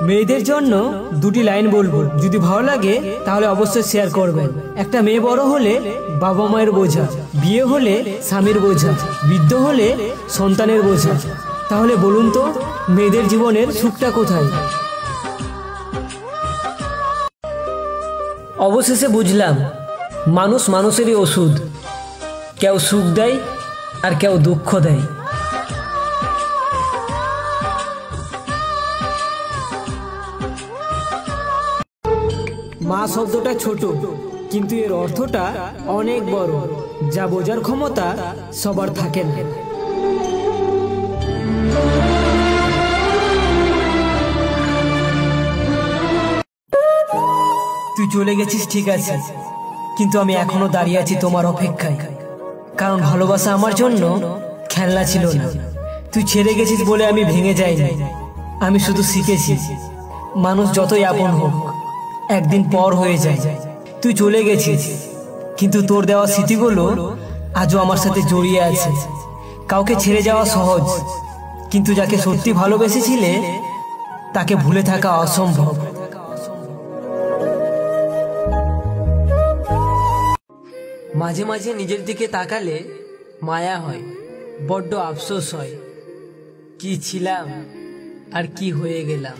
মেয়েদের জন্য দুটি লাইন বলবো, যদি ভালো লাগে তাহলে অবশ্যই শেয়ার করবেন। একটা মেয়ে বড় হলে বাবা মায়ের বোঝা, বিয়ে হলে স্বামীর বোঝা, বৃদ্ধ হলে সন্তানের বোঝা। তাহলে বলুন তো মেয়েদের জীবনের সুখটা কোথায়? অবশেষে বুঝলাম মানুষ মানুষেরই ওষুধ, কেউ সুখ দেয় আর কেউ দুঃখ দেয়। মা শব্দটা ছোট, কিন্তু এর অর্থটা অনেক বড়, যা বোঝার ক্ষমতা সবার থাকে না। তুই চলে গেছিস ঠিক আছে, কিন্তু আমি এখনো দাঁড়িয়ে আছি তোমার অপেক্ষায়। কারণ ভালোবাসা আমার জন্য খেলনা ছিল না। তুই ছেড়ে গেছিস বলে আমি ভেঙে যাইনি, আমি শুধু শিখেছি মানুষ যতই আপন হোক একদিন পর হয়ে যায়। তুই চলে গেছিস, কিন্তু তোর দেওয়া স্মৃতিগুলো আজও আমার সাথে জড়িয়ে আছে। কাউকে ছেড়ে যাওয়া সহজ, কিন্তু যাকে সত্যি ভালোবেসেছিলে তাকে ভুলে থাকা অসম্ভব। মাঝে মাঝে নিজের দিকে তাকালে মায়া হয়, বড্ড আফসোস হয়, কি ছিলাম আর কি হয়ে গেলাম।